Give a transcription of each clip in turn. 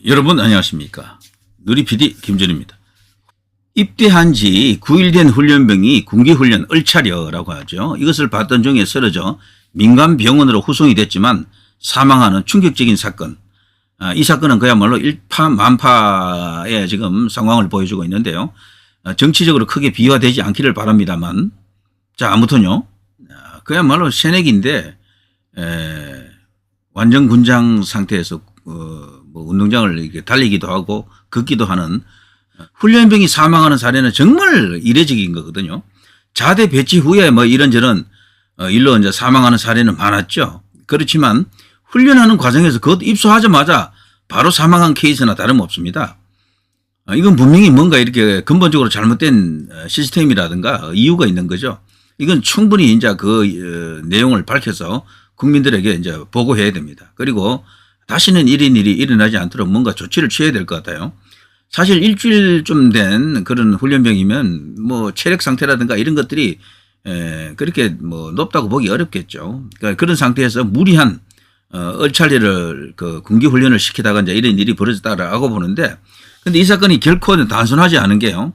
여러분 안녕하십니까. 누리 PD 김준입니다. 입대한 지 9일 된 훈련병이 군기훈련 얼차려라고 하죠. 이것을 받던 중에 쓰러져 민간병원으로 후송이 됐지만 사망하는 충격적인 사건. 이 사건은 그야말로 일파만파의 지금 상황을 보여주고 있는데요. 정치적으로 크게 비화되지 않기를 바랍니다만, 자 아무튼요, 그야말로 새내기인데 완전 군장 상태에서 뭐 운동장을 이렇게 달리기도 하고 걷기도 하는 훈련병이 사망하는 사례는 정말 이례적인 거거든요. 자대 배치 후에 뭐 이런저런 일로 이제 사망하는 사례는 많았죠. 그렇지만 훈련하는 과정에서 곧 입소하자마자 바로 사망한 케이스나 다름없습니다. 이건 분명히 뭔가 이렇게 근본적으로 잘못된 시스템이라든가 이유가 있는 거죠. 이건 충분히 이제 그 내용을 밝혀서 국민들에게 이제 보고해야 됩니다. 그리고 다시는 이런 일이 일어나지 않도록 뭔가 조치를 취해야 될 것 같아요. 사실 일주일쯤 된 그런 훈련병이면 뭐 체력 상태라든가 이런 것들이 그렇게 뭐 높다고 보기 어렵겠죠. 그러니까 그런 상태에서 무리한 얼차례를 그 군기 훈련을 시키다가 이제 이런 일이 벌어졌다라고 보는데, 근데 이 사건이 결코 단순하지 않은 게요.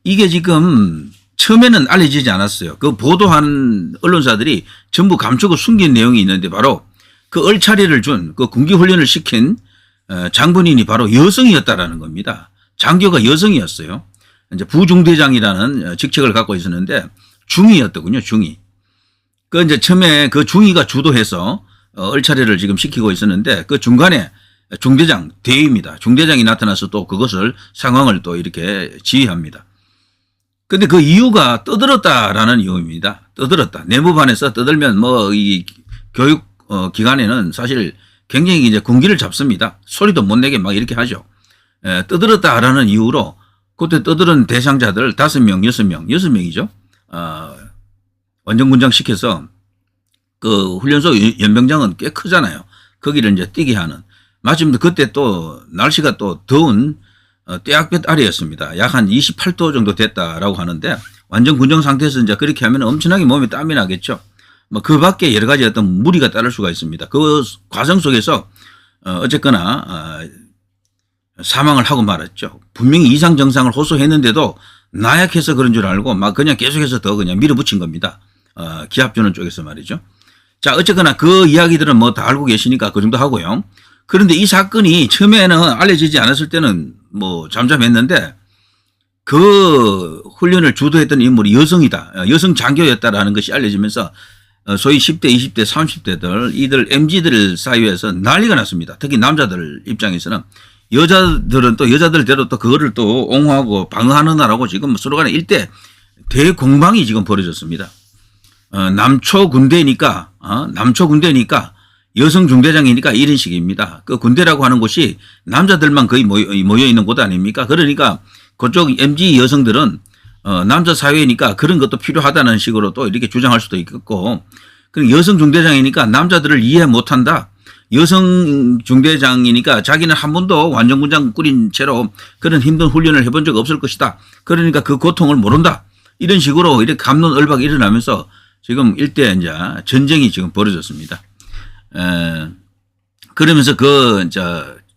이게 지금 처음에는 알려지지 않았어요. 그 보도한 언론사들이 전부 감추고 숨긴 내용이 있는데, 바로 그 얼차례를 준 그 군기 훈련을 시킨 장본인이 바로 여성이었다라는 겁니다. 장교가 여성이었어요. 이제 부중대장이라는 직책을 갖고 있었는데 중위였더군요, 중위. 그 이제 처음에 그 중위가 주도해서 얼차례를 지금 시키고 있었는데, 그 중간에 중대장, 대위입니다. 중대장이 나타나서 또 그것을 상황을 또 이렇게 지휘합니다. 근데 그 이유가 떠들었다라는 이유입니다. 떠들었다. 내무반에서 떠들면 뭐 이 교육 기관에는 사실 굉장히 이제 군기를 잡습니다. 소리도 못 내게 막 이렇게 하죠. 떠들었다라는 이유로 그때 떠들은 대상자들 5명, 6명이죠. 완전군장 시켜서 그 훈련소 연병장은 꽤 크잖아요. 거기를 이제 뛰게 하는. 마침 그때 또 날씨가 또 더운 떼약볕 아래였습니다. 약 한 28도 정도 됐다라고 하는데, 완전 군정 상태에서 이제 그렇게 하면 엄청나게 몸에 땀이 나겠죠. 뭐 그 밖에 여러 가지 어떤 무리가 따를 수가 있습니다. 그 과정 속에서 어쨌거나 사망을 하고 말았죠. 분명히 이상 증상을 호소했는데도 나약해서 그런 줄 알고 막 그냥 계속해서 더 그냥 밀어붙인 겁니다. 기합주는 쪽에서 말이죠. 자, 어쨌거나 그 이야기들은 뭐 다 알고 계시니까 그 정도 하고요. 그런데 이 사건이 처음에는 알려지지 않았을 때는 뭐 잠잠했는데, 그 훈련을 주도했던 인물이 여성이다, 여성 장교였다라는 것이 알려지면서 소위 10대, 20대, 30대들, 이들 MZ들 사이에서 난리가 났습니다. 특히 남자들 입장에서는. 여자들은 또 여자들대로 또 그거를 또 옹호하고 방어하느라고 지금 서로 간에 일대 대공방이 지금 벌어졌습니다. 남초 군대니까 여성 중대장이니까 이런 식입니다. 그 군대라고 하는 곳이 남자들만 거의 모여 있는 곳 아닙니까? 그러니까 그쪽 MZ 여성들은 남자 사회니까 그런 것도 필요하다는 식으로 또 이렇게 주장할 수도 있겠고, 그리고 여성 중대장이니까 남자들을 이해 못한다. 여성 중대장이니까 자기는 한 번도 완전군장 꾸린 채로 그런 힘든 훈련을 해본 적 없을 것이다. 그러니까 그 고통을 모른다. 이런 식으로 이렇게 갑론을박이 일어나면서 지금 일대 이제 전쟁이 지금 벌어졌습니다. 그러면서 그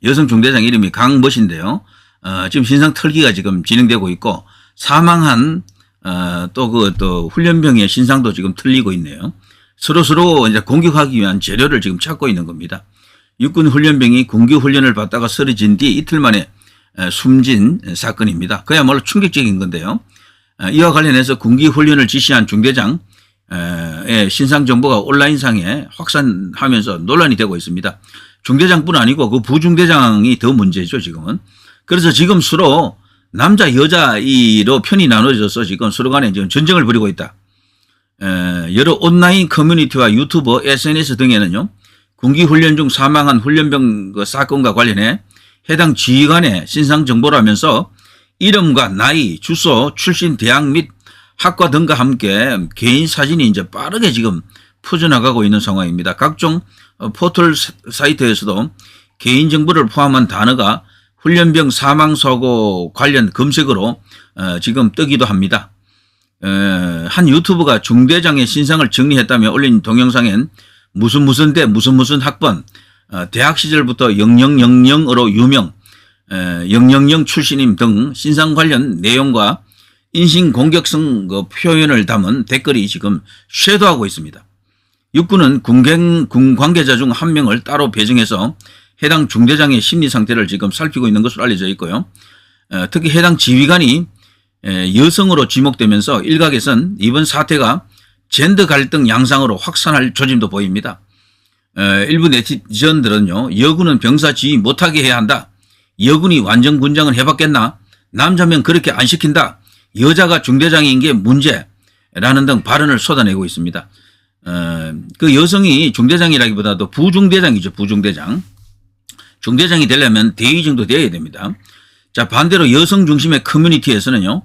여성 중대장 이름이 강머신데요. 지금 신상 털기가 지금 진행되고 있고, 사망한 또 훈련병의 신상도 지금 틀리고 있네요. 서로 이제 공격하기 위한 재료를 지금 찾고 있는 겁니다. 육군 훈련병이 군기 훈련을 받다가 쓰러진 뒤 이틀 만에 숨진 사건입니다. 그야말로 충격적인 건데요. 이와 관련해서 군기 훈련을 지시한 중대장의 신상 정보가 온라인상에 확산하면서 논란이 되고 있습니다. 중대장뿐 아니고 그 부중대장이 더 문제죠, 지금은. 그래서 지금 서로 남자 여자로 편이 나눠져서 지금 서로 간에 지금 전쟁을 벌이고 있다. 여러 온라인 커뮤니티와 유튜버, SNS 등에는요, 군기 훈련 중 사망한 훈련병 그 사건과 관련해 해당 지휘관의 신상 정보라면서 이름과 나이, 주소, 출신 대학 및 학과 등과 함께 개인 사진이 이제 빠르게 지금 퍼져나가고 있는 상황입니다. 각종 포털 사이트에서도 개인 정보를 포함한 단어가 훈련병 사망사고 관련 검색어로 지금 뜨기도 합니다. 한 유튜버가 중대장의 신상을 정리했다며 올린 동영상엔 무슨 대 무슨 학번 대학 시절부터 0000으로 유명 000 출신임 등 신상 관련 내용과 인신공격성 표현을 담은 댓글이 지금 쇄도하고 있습니다. 육군은 군 관계자 중 한 명을 따로 배정해서 해당 중대장의 심리 상태를 지금 살피고 있는 것으로 알려져 있고요. 특히 해당 지휘관이 여성으로 지목되면서 일각에선 이번 사태가 젠더 갈등 양상으로 확산할 조짐도 보입니다. 일부 네티즌들은요, 여군은 병사 지휘 못하게 해야 한다. 여군이 완전 군장은 해봤겠나? 남자면 그렇게 안 시킨다. 여자가 중대장인 게 문제라는 등 발언을 쏟아내고 있습니다. 그 여성이 중대장이라기보다도 부중대장이죠. 부중대장. 중대장이 되려면 대위 정도 되어야 됩니다. 자, 반대로 여성 중심의 커뮤니티에서는요,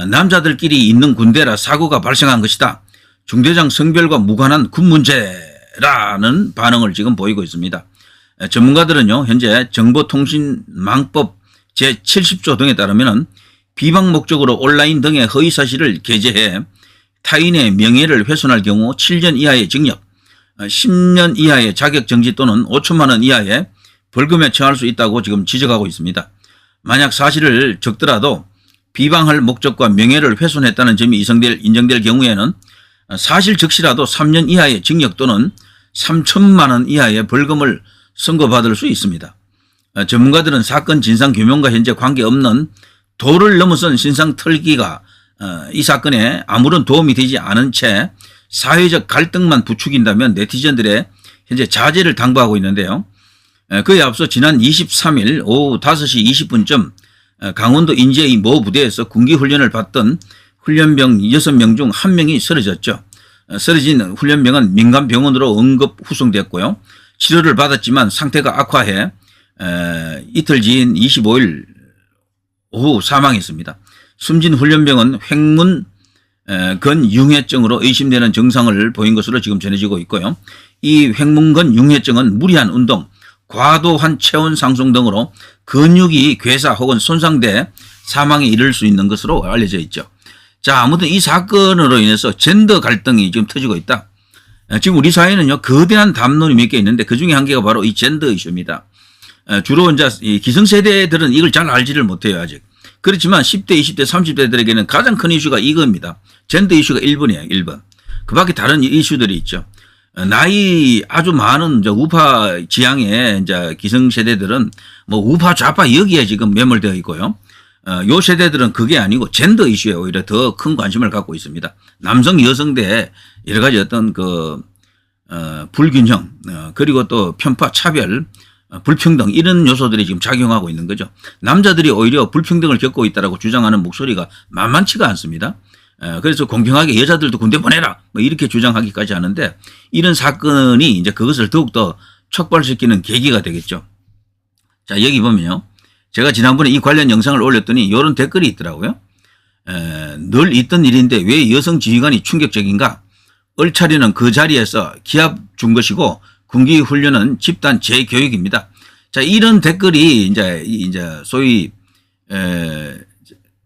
남자들끼리 있는 군대라 사고가 발생한 것이다. 중대장 성별과 무관한 군 문제라는 반응을 지금 보이고 있습니다. 전문가들은요, 현재 정보통신망법 제70조 등에 따르면 비방 목적으로 온라인 등의 허위 사실을 게재해 타인의 명예를 훼손할 경우 7년 이하의 징역, 10년 이하의 자격정지 또는 5천만 원 이하의 벌금에 처할 수 있다고 지금 지적하고 있습니다. 만약 사실을 적더라도 비방할 목적과 명예를 훼손했다는 점이 인정될 경우에는 사실 적시라도 3년 이하의 징역 또는 3천만 원 이하의 벌금을 선고받을 수 있습니다. 전문가들은 사건 진상규명과 현재 관계없는 도를 넘어선 신상 털기가 이 사건에 아무런 도움이 되지 않은 채 사회적 갈등만 부추긴다면 네티즌들의 현재 자제를 당부하고 있는데요. 그에 앞서 지난 23일 오후 5시 20분쯤 강원도 인제의 모 부대에서 군기훈련을 받던 훈련병 6명 중 1명이 쓰러졌죠. 쓰러진 훈련병은 민간병원으로 응급 후송됐고요. 치료를 받았지만 상태가 악화해 이틀 뒤인 25일 오후 사망했습니다. 숨진 훈련병은 횡문 근융해증으로 의심되는 증상을 보인 것으로 지금 전해지고 있고요. 이 횡문근 융해증은 무리한 운동, 과도한 체온 상승 등으로 근육이 괴사 혹은 손상돼 사망에 이를 수 있는 것으로 알려져 있죠. 자, 아무튼 이 사건으로 인해서 젠더 갈등이 지금 터지고 있다. 지금 우리 사회는요, 거대한 담론이 몇 개 있는데 그 중에 한 개가 바로 이 젠더 이슈입니다. 주로 이제 이 기성세대들은 이걸 잘 알지를 못해요, 아직. 그렇지만 10대, 20대, 30대들에게는 가장 큰 이슈가 이겁니다. 젠더 이슈가 1번이에요, 1번. 그 밖에 다른 이슈들이 있죠. 나이 아주 많은 이제 우파 지향의 이제 기성세대들은 뭐 우파 좌파 여기에 지금 매몰되어 있고요. 요 세대들은 그게 아니고 젠더 이슈에 오히려 더 큰 관심을 갖고 있습니다. 남성, 여성대 여러 가지 어떤 불균형, 그리고 또 편파, 차별, 불평등 이런 요소들이 지금 작용하고 있는 거죠. 남자들이 오히려 불평등을 겪고 있다라고 주장하는 목소리가 만만치가 않습니다. 그래서 공평하게 여자들도 군대 보내라 뭐 이렇게 주장하기까지 하는데 이런 사건이 이제 그것을 더욱더 촉발시키는 계기가 되겠죠. 자, 여기 보면요. 제가 지난번에 이 관련 영상을 올렸더니 이런 댓글이 있더라고요. 늘 있던 일인데 왜 여성 지휘관이 충격적인가? 얼차리는 그 자리에서 기합 준 것이고 군기 훈련은 집단 재교육입니다. 자, 이런 댓글이 이제 소위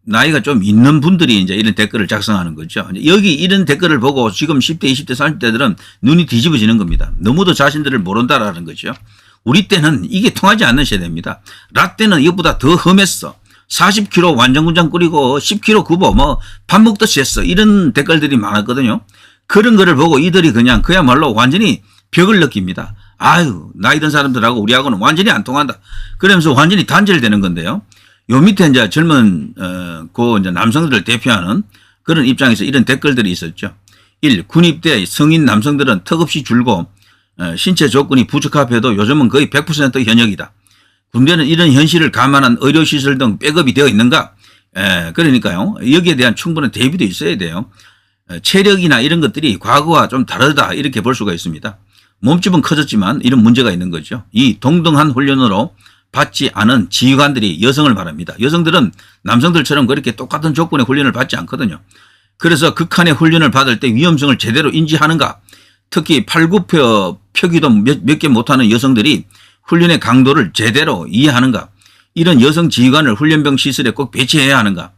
나이가 좀 있는 분들이 이제 이런 댓글을 작성하는 거죠. 여기 이런 댓글을 보고 지금 10대, 20대, 30대들은 눈이 뒤집어지는 겁니다. 너무도 자신들을 모른다라는 거죠. 우리 때는 이게 통하지 않는 세대입니다. 라떼는 이것보다 더 험했어. 40kg 완전군장 끓이고 10kg 구보 뭐 밥 먹듯이 했어. 이런 댓글들이 많았거든요. 그런 거를 보고 이들이 그야말로 완전히 벽을 느낍니다. 아유, 나이 든 사람들하고 우리하고는 완전히 안 통한다. 그러면서 완전히 단절되는 건데요. 요 밑에 이제 젊은 이제 남성들을 대표하는 그런 입장에서 이런 댓글들이 있었죠. 1. 군입대 성인 남성들은 턱없이 줄고 신체 조건이 부적합해도 요즘은 거의 100% 현역이다. 군대는 이런 현실을 감안한 의료시설 등 백업이 되어 있는가? 그러니까요. 여기에 대한 충분한 대비도 있어야 돼요. 체력이나 이런 것들이 과거와 좀 다르다 이렇게 볼 수가 있습니다. 몸집은 커졌지만 이런 문제가 있는 거죠. 이 동등한 훈련으로 받지 않은 지휘관들이 여성을 말합니다. 여성들은 남성들처럼 그렇게 똑같은 조건의 훈련을 받지 않거든요. 그래서 극한의 훈련을 받을 때 위험성을 제대로 인지하는가? 특히 팔굽혀 펴기도 몇 개 못하는 여성들이 훈련의 강도를 제대로 이해하는가? 이런 여성 지휘관을 훈련병 시설에 꼭 배치해야 하는가?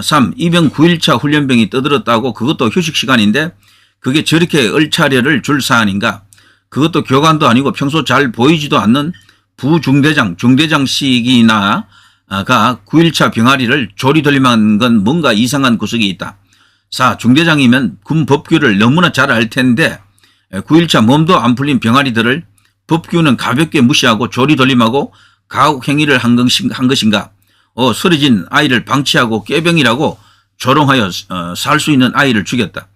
3. 입영 9일차 훈련병이 떠들었다고 그것도 휴식 시간인데 그게 저렇게 얼차려를 줄 사안인가? 그것도 교관도 아니고 평소 잘 보이지도 않는 부중대장, 중대장식이나가 9.1차 병아리를 조리돌림한 건 뭔가 이상한 구석이 있다. 4. 중대장이면 군 법규를 너무나 잘 알 텐데 9.1차 몸도 안 풀린 병아리들을 법규는 가볍게 무시하고 조리돌림하고 가혹행위를 한 것인가. 쓰러진 아이를 방치하고 꾀병이라고 조롱하여 살 수 있는 아이를 죽였다.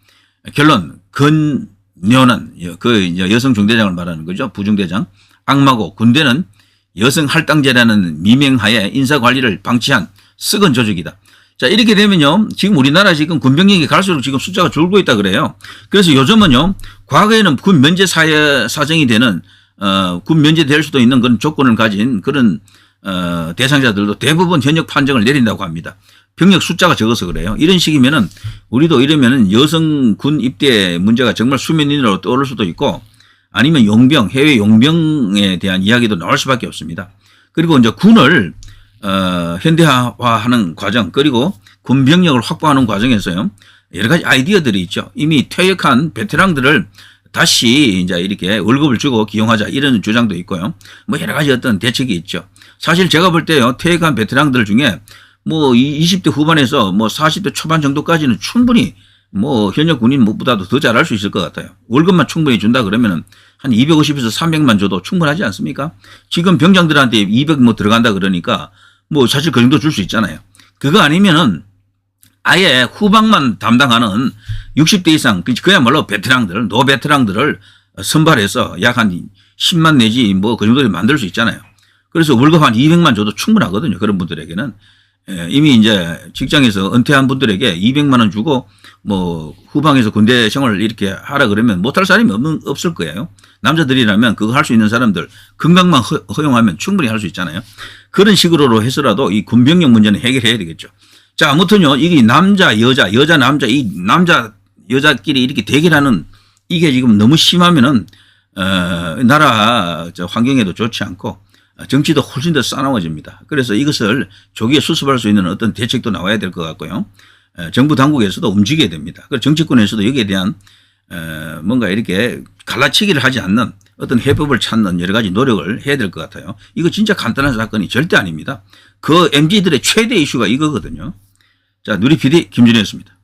결론, 근녀는 그 여성 중대장을 말하는 거죠. 부중대장. 악마고 군대는 여성 할당제라는 미명하에 인사관리를 방치한 썩은 조직이다. 자, 이렇게 되면요. 지금 우리나라 지금 군병력이 갈수록 지금 숫자가 줄고 있다 그래요. 그래서 요즘은요. 과거에는 군 면제 사정이 되는 군 면제될 수도 있는 그런 조건을 가진 그런 대상자들도 대부분 현역 판정을 내린다고 합니다. 병력 숫자가 적어서 그래요. 이런 식이면은 우리도 이러면은 여성 군 입대 문제가 정말 수면 위로 떠오를 수도 있고 아니면 용병, 해외 용병에 대한 이야기도 나올 수밖에 없습니다. 그리고 이제 군을 현대화하는 과정 그리고 군 병력을 확보하는 과정에서요. 여러 가지 아이디어들이 있죠. 이미 퇴역한 베테랑들을 다시 이제 이렇게 월급을 주고 기용하자 이런 주장도 있고요. 뭐 여러 가지 어떤 대책이 있죠. 사실 제가 볼 때요. 퇴역한 베테랑들 중에 뭐 20대 후반에서 뭐 40대 초반 정도까지는 충분히 뭐 현역 군인보다도 더 잘할 수 있을 것 같아요. 월급만 충분히 준다 그러면은 한 250에서 300만 줘도 충분하지 않습니까? 지금 병장들한테 200 뭐 들어간다 그러니까 뭐 사실 그 정도 줄 수 있잖아요. 그거 아니면은 아예 후방만 담당하는 60대 이상 그야말로 베테랑들, 노베테랑들을 선발해서 약 한 10만 내지 뭐 그 정도를 만들 수 있잖아요. 그래서 월급 한 200만 줘도 충분하거든요. 그런 분들에게는. 이미 이제 직장에서 은퇴한 분들에게 200만 원 주고 뭐 후방에서 군대 생활을 이렇게 하라 그러면 못할 사람이 없을 거예요. 남자들이라면 그거 할 수 있는 사람들 건강만 허용하면 충분히 할 수 있잖아요. 그런 식으로 해서라도 이 군병력 문제는 해결해야 되겠죠. 자, 아무튼요, 이게 남자, 여자, 남자, 이 남자, 여자끼리 이렇게 대결하는 이게 지금 너무 심하면은, 나라 환경에도 좋지 않고, 정치도 훨씬 더 싸나워집니다. 그래서 이것을 조기에 수습할 수 있는 어떤 대책도 나와야 될 것 같고요. 정부 당국에서도 움직여야 됩니다. 그리고 정치권에서도 여기에 대한, 뭔가 이렇게 갈라치기를 하지 않는 어떤 해법을 찾는 여러 가지 노력을 해야 될 것 같아요. 이거 진짜 간단한 사건이 절대 아닙니다. 그 MZ들의 최대 이슈가 이거거든요. 자, 누리 PD 김준혜였습니다.